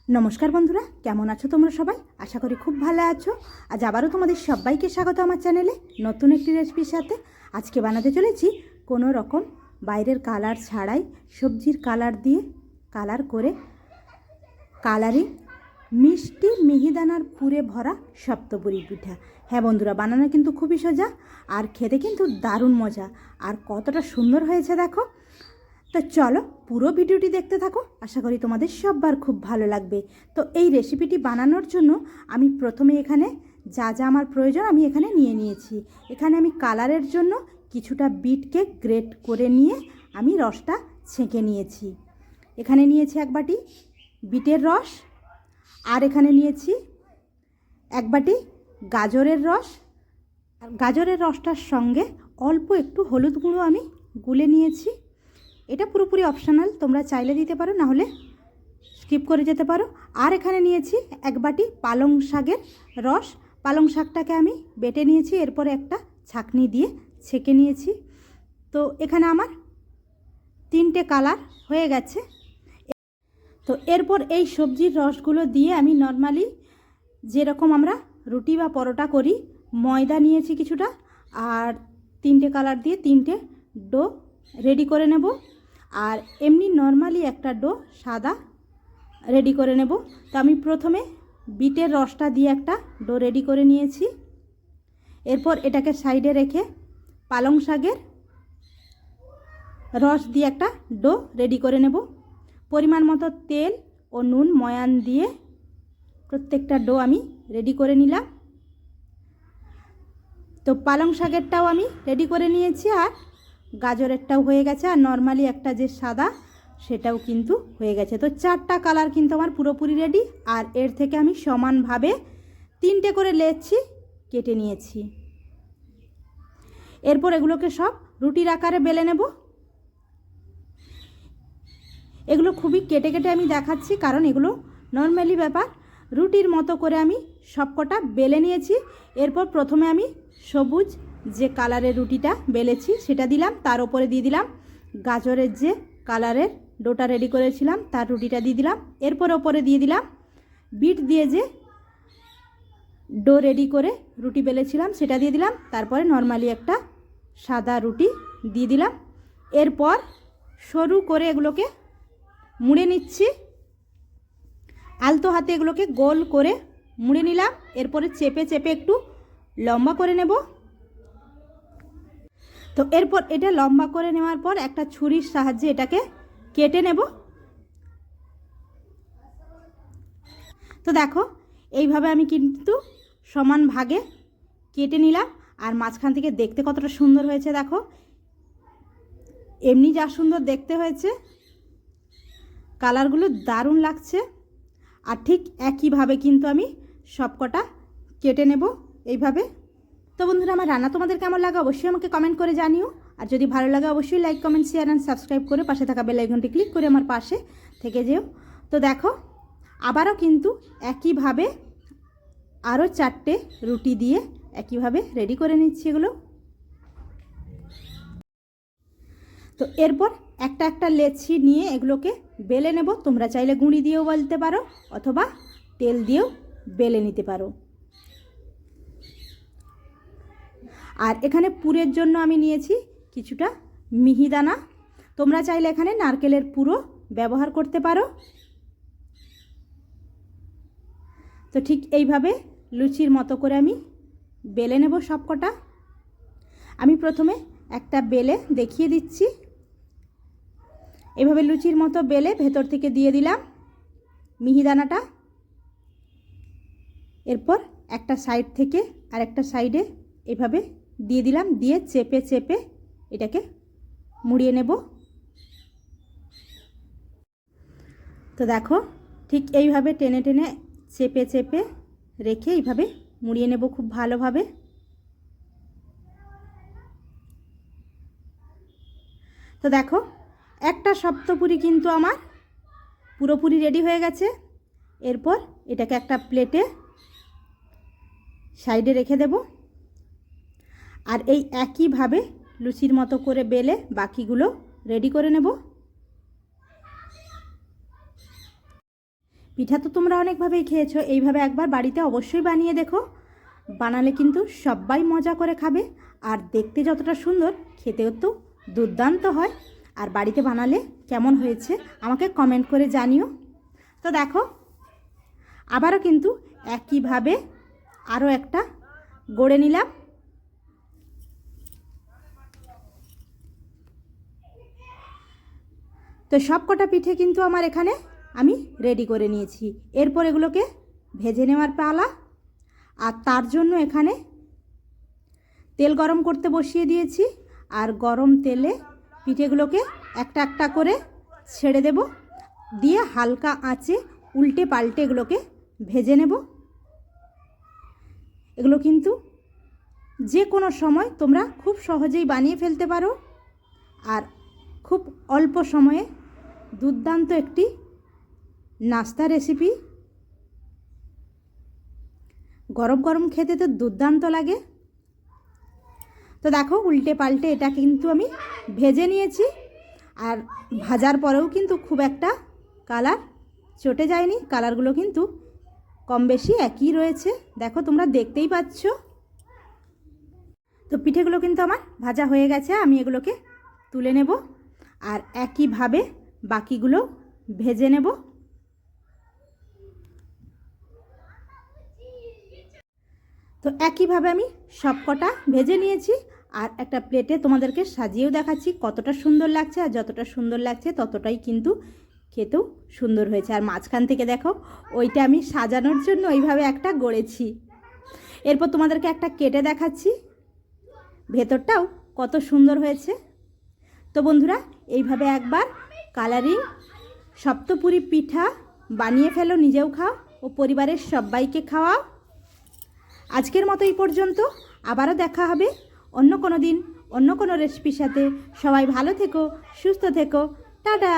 নমস্কার বন্ধুরা, কেমন আছো তোমরা সবাই? আশা করি খুব ভালো আছো। আজ আবারও তোমাদের সবাইকে স্বাগত আমার চ্যানেলে নতুন একটি রেসিপির সাথে। আজকে বানাতে চলেছি কোনো রকম বাইরের কালার ছাড়াই সবজির কালার দিয়ে কালার করে কালারিং মিষ্টি মিহিদানার পুরে ভরা সপ্তপুরি পিঠা। হ্যাঁ বন্ধুরা, বানানো কিন্তু খুবই সোজা আর খেতে কিন্তু দারুণ মজা। আর কতটা সুন্দর হয়েছে দেখো। তো চলো পুরো ভিডিওটি দেখতে থাকো, আশা করি তোমাদের সবার খুব ভালো লাগবে। তো এই রেসিপিটি বানানোর জন্য আমি প্রথমে এখানে যা যা আমার প্রয়োজন আমি এখানে নিয়ে নিয়েছি। এখানে আমি কালারের জন্য কিছুটা বিটকে গ্রেট করে নিয়ে আমি রসটা ছেঁকে নিয়েছি। এখানে নিয়েছি এক বাটি বিটের রস, আর এখানে নিয়েছি এক বাটি গাজরের রস। আর গাজরের রসটার সঙ্গে অল্প একটু হলুদ গুঁড়ো আমি গুলে নিয়েছি। এটা পুরোপুরি অপশনাল, তোমরা চাইলে দিতে পারো, না হলে স্কিপ করে যেতে পারো। আর এখানে নিয়েছি এক বাটি পালং শাকের রস। পালং শাকটাকে আমি বেটে নিয়েছি, এরপরে একটা ছাঁকনি দিয়ে ছেঁকে নিয়েছি। তো এখানে আমার 3টে কালার হয়ে গেছে। তো এরপর এই সবজির রসগুলো দিয়ে আমি নর্মালি যেরকম আমরা রুটি বা পরোটা করি, ময়দা নিয়েছি কিছুটা, আর 3টে কালার দিয়ে 3টে ডো রেডি করে নেব। আর এমনি নর্মালি একটা ডো সাদা রেডি করে নেব। তো আমি প্রথমে বিটের রসটা দিয়ে একটা ডো রেডি করে নিয়েছি। এরপর এটাকে সাইডে রেখে পালং শাকের রস দিয়ে একটা ডো রেডি করে নেব। পরিমাণ মতো তেল ও নুন ময়ান দিয়ে প্রত্যেকটা ডো আমি রেডি করে নিলাম। তো পালং শাকেরটাও আমি রেডি করে নিয়েছি, আর গাজরেরটাও হয়ে গেছে, আর নর্মালি একটা যে সাদা সেটাও কিন্তু হয়ে গেছে। তো 4টা কালার কিন্তু আমার পুরোপুরি রেডি। আর এর থেকে আমি সমানভাবে 3টে করে লেচি কেটে নিয়েছি। এরপর এগুলোকে সব রুটির আকারে বেলে নেব। এগুলো খুবই কেটে কেটে আমি দেখাচ্ছি, কারণ এগুলো নর্মালি ব্যাপার। রুটির মতো করে আমি সবকটা বেলে নিয়েছি। এরপর প্রথমে আমি সবুজ যে কালারের রুটিটা বেলেছি সেটা দিলাম, তার উপরে দিয়ে দিলাম গাজরের যে কালারের ডোটা রেডি করেছিলাম তার রুটিটা দিয়ে দিলাম। এরপর ওপরে দিয়ে দিলাম বিট দিয়ে যে ডো রেডি করে রুটি বেলেছিলাম সেটা দিয়ে দিলাম। তারপরে নর্মালি একটা সাদা রুটি দিয়ে দিলাম। এরপর সরু করে এগুলোকে মুড়ে নিচ্ছি। আলতো হাতে এগুলোকে গোল করে মুড়ে নিলাম। এরপরে চেপে চেপে একটু লম্বা করে নেব। তো এরপর এটা লম্বা করে নেওয়ার পর একটা ছুরির সাহায্যে এটাকে কেটে নেব। তো দেখো এইভাবে আমি কিন্তু সমান ভাগে কেটে নিলাম। আর মাঝখান থেকে দেখতে কতটা সুন্দর হয়েছে দেখো। এমনি যা সুন্দর দেখতে হয়েছে, কালারগুলো দারুণ লাগছে। আর ঠিক একইভাবে কিন্তু আমি সবকটা কেটে নেব এইভাবে। তো বন্ধুরা, আমার রান্না তোমাদের কেমন লাগে অবশ্যই আমাকে কমেন্ট করে জানিও। আর যদি ভালো লাগে অবশ্যই like, comment, share and subscribe করে পাশে থাকা বেল আইকনটি ক্লিক করে আমার পাশে থেকে যেও। তো দেখো আবারও কিন্তু একইভাবে আরও 4টে রুটি দিয়ে একইভাবে রেডি করে নিচ্ছি এগুলো। তো এরপর একটা একটা লেচি নিয়ে এগুলোকে বেলে নেব। তোমরা চাইলে গুঁড়ি দিয়েও বেলতে পারো অথবা তেল দিয়েও বেলে নিতে পারো। আর এখানে পুরের জন্য আমি নিয়েছি কিছুটা মিহিদানা। তোমরা চাইলে এখানে নারকেলের পুরো ব্যবহার করতে পারো। তো ঠিক এইভাবে লুচির মতো করে আমি বেলে নেব সবকটা। আমি প্রথমে একটা বেলে দেখিয়ে দিচ্ছি। এভাবে লুচির মতো বেলে ভেতর থেকে দিয়ে দিলাম মিহিদানাটা। এরপর একটা সাইড থেকে আর একটা সাইডে এভাবে দিয়ে দিলাম, দিয়ে চেপে চেপে এটাকে মুড়িয়ে নেব। তো দেখো ঠিক এইভাবে টেনে টেনে চেপে চেপে রেখে এইভাবে মুড়িয়ে নেব খুব ভালোভাবে। তো দেখো একটা সপ্তপুরি কিন্তু আমার পুরোপুরি রেডি হয়ে গেছে। এরপর এটাকে একটা প্লেটে সাইডে রেখে দেব। আর এই একইভাবে লুচির মতো করে বেলে বাকিগুলো রেডি করে নেব। পিঠা তো তোমরা অনেকভাবেই খেয়েছো, এইভাবে একবার বাড়িতে অবশ্যই বানিয়ে দেখো। বানালে কিন্তু সবাই মজা করে খাবে, আর দেখতে যতটা সুন্দর খেতেও তো দুর্দান্ত হয়। আর বাড়িতে বানালে কেমন হয়েছে আমাকে কমেন্ট করে জানিও। তো দেখো আবারও কিন্তু একইভাবে আরও একটা গড়ে নিলাম। তো সব কটা পিঠে কিন্তু আমার এখানে আমি রেডি করে নিয়েছি। এরপর এগুলোকে ভেজে নেওয়ার পালা। আর তার জন্য এখানে তেল গরম করতে বসিয়ে দিয়েছি, আর গরম তেলে পিঠেগুলোকে একটা একটা করে ছেড়ে দেব, দিয়ে হালকা আঁচে উল্টে পাল্টে এগুলোকে ভেজে নেব। এগুলো কিন্তু যে কোনো সময় তোমরা খুব সহজেই বানিয়ে ফেলতে পারো, আর খুব অল্প সময়ে দুর্দান্ত একটি নাস্তা রেসিপি। গরম গরম খেতে তো দুর্দান্ত লাগে। তো দেখো উল্টে পাল্টে এটা কিন্তু আমি ভেজে নিয়েছি, আর ভাজার পরেও কিন্তু খুব একটা কালার চটে যায়নি, কালারগুলো কিন্তু কম বেশি একই রয়েছে, দেখো তোমরা দেখতেই পাচ্ছ। তো পিঠেগুলো কিন্তু আমার ভাজা হয়ে গেছে, আমি এগুলোকে তুলে নেব, আর একইভাবে বাকিগুলো ভেজে নেব। তো একইভাবে আমি সব কটা ভেজে নিয়েছি, আর একটা প্লেটে তোমাদেরকে সাজিয়েও দেখাচ্ছি কতটা সুন্দর লাগছে। আর যতটা সুন্দর লাগছে ততটাই কিন্তু খেতেও সুন্দর হয়েছে। আর মাঝখান থেকে দেখো ওইটা আমি সাজানোর জন্য ওইভাবে একটা গড়েছি। এরপর তোমাদেরকে একটা কেটে দেখাচ্ছি, ভেতরটাও কত সুন্দর হয়েছে। তো বন্ধুরা এইভাবে একবার কালারিং সপ্তপুরি পিঠা বানিয়ে ফেলো, নিজেও খাও ও পরিবারের সবাইকে খাওয়াও। আজকের মতো এই পর্যন্ত, আবারও দেখা হবে অন্য কোনো দিন অন্য কোনো রেসিপির সাথে। সবাই ভালো থেকো, সুস্থ থেকো, টাটা।